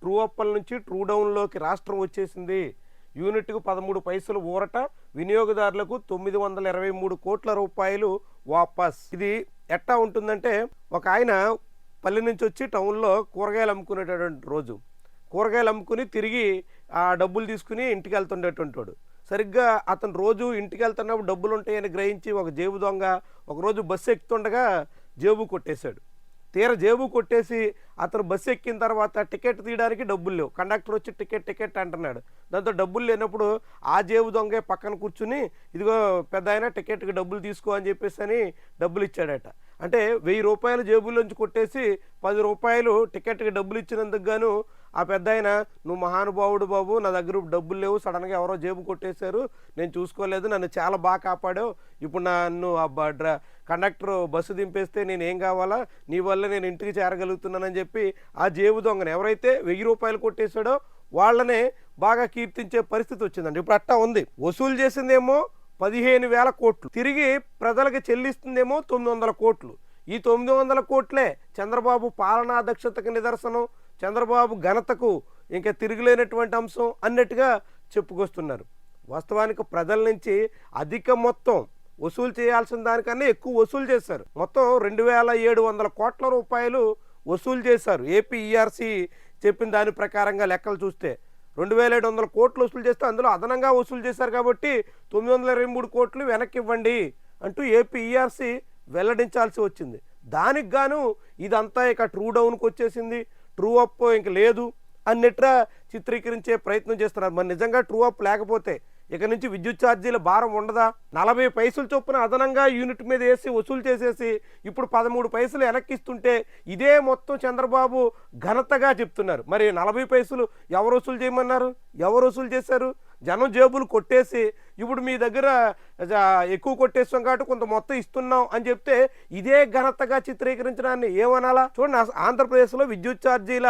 True Appal నుంచి true డౌన్లోకి రాష్ట్రం వచ్చేసింది. యూనిట్‌కు 13 పైసలు ఊరట, వినియోగదారులకు 923 కోట్ల రూపాయలు వాపస్. ఇది ఎట్టా ఉంటుందంటే, ఒక ఆయన పల్లె నుంచి వచ్చి టౌన్‌లో కూరగాయలు అమ్ముకునేటటువంటి రోజు. కూరగాయలు అమ్ముకుని తిరిగి ఆ డబ్బులు తీసుకుని ఇంటికి వెళ్తుండేటోడు. సరిగ్గా అతను రోజు ఇంటికి వెళ్తున్నప్పుడు డబ్బులు ఉంటాయని గ్రహించి ఒక జేబు దొంగ ఒకరోజు బస్సు ఎక్కుతుండగా జేబు కొట్టేశాడు. తీర జేబు కొట్టేసి అతను బస్సు ఎక్కిన తర్వాత టికెట్ తీయడానికి డబ్బులు లేవు. కండక్టర్ వచ్చి టికెట్ అంటున్నాడు. దాంతో డబ్బులు లేనప్పుడు ఆ జేబు దొంగే పక్కన కూర్చుని, ఇదిగో పెద్దాయన టికెట్కి డబ్బులు తీసుకో అని చెప్పేసి అని డబ్బులు ఇచ్చాడట. అంటే 1000 రూపాయలు జేబులోంచి కొట్టేసి 10 రూపాయలు టికెట్కి డబ్బులు ఇచ్చినందుకు గాను ఆ పెద్దాయన, నువ్వు మహానుభావుడు బాబు, నా దగ్గర డబ్బులు లేవు, సడన్గా ఎవరో జేబు కొట్టేశారు, నేను చూసుకోలేదు, నన్ను చాలా బాగా కాపాడావు, ఇప్పుడు నన్ను కండక్టర్ బస్సు దింపేస్తే నేను ఏం కావాలా, నీ వల్ల నేను ఇంటికి చేరగలుగుతున్నానని చెప్పి ఆ జేబు దొంగను ఎవరైతే 1000 రూపాయలు కొట్టేశాడో వాళ్ళనే బాగా కీర్తించే పరిస్థితి వచ్చిందండి. ఇప్పుడు అట్టా ఉంది. వసూలు చేసిందేమో 15,000 కోట్లు, తిరిగి ప్రజలకు చెల్లిస్తుందేమో 900 కోట్లు. ఈ 900 కోట్లే చంద్రబాబు పాలనా దక్షతకు నిదర్శనం, చంద్రబాబు ఘనతకు ఇంకా తిరుగులేనటువంటి అంశం అన్నట్టుగా చెప్పుకొస్తున్నారు. వాస్తవానికి ప్రజల నుంచి అధిక మొత్తం వసూలు చేయాల్సిన దానికన్నా ఎక్కువ వసూలు చేశారు. మొత్తం 2,700 కోట్ల రూపాయలు వసూలు చేశారు. ఏపీ ఈఆర్సీ చెప్పిన దాని ప్రకారంగా లెక్కలు చూస్తే 2,700 కోట్లు వసూలు చేస్తే అందులో అదనంగా వసూలు చేశారు కాబట్టి 923 కోట్లు వెనక్కి ఇవ్వండి అంటూ ఏపీ ఈఆర్సీ వెల్లడించాల్సి వచ్చింది. దానికి గాను ఇదంతా ఇక ట్రూ డౌన్కి వచ్చేసింది, ట్రూ అప్ ఇంక లేదు అన్నట్టుగా చిత్రీకరించే ప్రయత్నం చేస్తున్నారు. మరి నిజంగా ట్రూ అప్ లేకపోతే ఇక నుంచి విద్యుత్ ఛార్జీల భారం ఉండదా? 40 పైసలు చొప్పున అదనంగా యూనిట్ మీద వేసి వసూలు చేసేసి ఇప్పుడు 13 పైసలు వెనక్కిస్తుంటే ఇదే మొత్తం చంద్రబాబు ఘనతగా చెప్తున్నారు. మరి 40 పైసలు ఎవరు వసూలు చేయమన్నారు? ఎవరు వసూలు చేశారు? జనం జేబులు కొట్టేసి ఇప్పుడు మీ దగ్గర ఎక్కువ కొట్టేస్తాం కాబట్టి కొంత మొత్తం ఇస్తున్నాం అని చెప్తే ఇదే ఘనతగా చిత్రీకరించడాన్ని ఏమనాలా? చూడండి, ఆంధ్రప్రదేశ్లో విద్యుత్ ఛార్జీల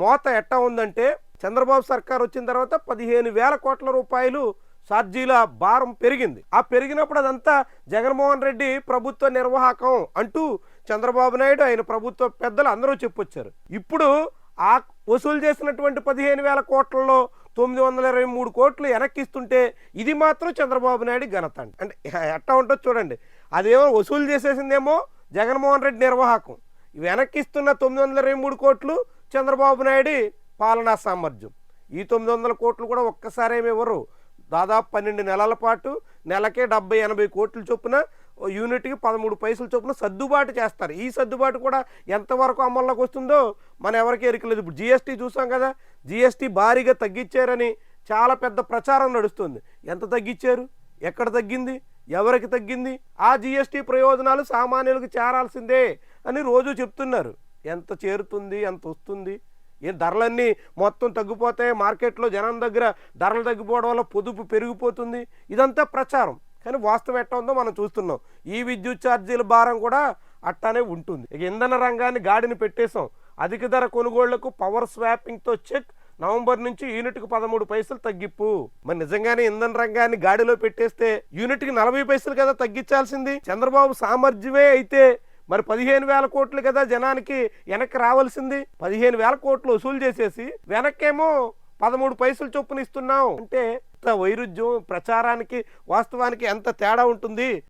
మోత ఎట్టా ఉందంటే, చంద్రబాబు సర్కార్ వచ్చిన తర్వాత 15,000 కోట్ల రూపాయలు ఛార్జీల భారం పెరిగింది. ఆ పెరిగినప్పుడు అదంతా జగన్మోహన్ రెడ్డి ప్రభుత్వ నిర్వాహకం అంటూ చంద్రబాబు నాయుడు ఆయన ప్రభుత్వ పెద్దలు అందరూ చెప్పొచ్చారు. ఇప్పుడు ఆ వసూలు చేసినటువంటి 15,000 కోట్లలో 923 కోట్లు వెనక్కిస్తుంటే ఇది మాత్రం చంద్రబాబు నాయుడు ఘనత అంటే ఎట్టా ఉంటుందో చూడండి. అదేమో వసూలు చేసేసిందేమో జగన్మోహన్ రెడ్డి నిర్వాహకం, వెనక్కిస్తున్న 923 కోట్లు చంద్రబాబు నాయుడు పాలనా సామర్థ్యం. ఈ 900 కోట్లు కూడా ఒక్కసారేమి ఇవ్వరు. దాదాపు 12 నెలల పాటు నెలకే 70-80 కోట్ల చొప్పున యూనిట్కి 13 పైసలు చొప్పున సర్దుబాటు చేస్తారు. ఈ సర్దుబాటు కూడా ఎంతవరకు అమల్లోకి వస్తుందో మనం ఎవరికి ఎరికలేదు. ఇప్పుడు జీఎస్టీ చూసాం కదా, జీఎస్టీ భారీగా తగ్గించారని చాలా పెద్ద ప్రచారం నడుస్తుంది. ఎంత తగ్గించారు? ఎక్కడ తగ్గింది? ఎవరికి తగ్గింది? ఆ జీఎస్టీ ప్రయోజనాలు సామాన్యులకు చేరాల్సిందే అని రోజు చెప్తున్నారు. ఎంత చేరుతుంది? ఎంత వస్తుంది? ఏ ధరలన్నీ మొత్తం తగ్గిపోతే మార్కెట్లో జనం దగ్గర ధరలు తగ్గిపోవడం వల్ల పొదుపు పెరిగిపోతుంది, ఇదంతా ప్రచారం. కానీ వాస్తవం ఎట్టా ఉందో మనం చూస్తున్నాం. ఈ విద్యుత్ ఛార్జీల భారం కూడా అట్టానే ఉంటుంది. ఇక ఇంధన రంగాన్ని గాడిని పెట్టేశాం. అధిక ధర కొనుగోళ్లకు పవర్ స్వాపింగ్తో చెక్, నవంబర్ నుంచి యూనిట్కి 13 పైసలు తగ్గింపు. మరి నిజంగానే ఇంధన రంగాన్ని గాడిలో పెట్టేస్తే యూనిట్కి 40 పైసలు కదా తగ్గించాల్సింది. చంద్రబాబు సామర్థ్యమే అయితే మరి 15,000 కోట్లు కదా జనానికి వెనక్కి రావాల్సింది. 15,000 కోట్లు వసూలు చేసేసి వెనక్కేమో 13 పైసలు చొప్పున ఇస్తున్నాం అంటే వైరుధ్యం, ప్రచారానికి వాస్తవానికి ఎంత తేడా ఉంటుంది.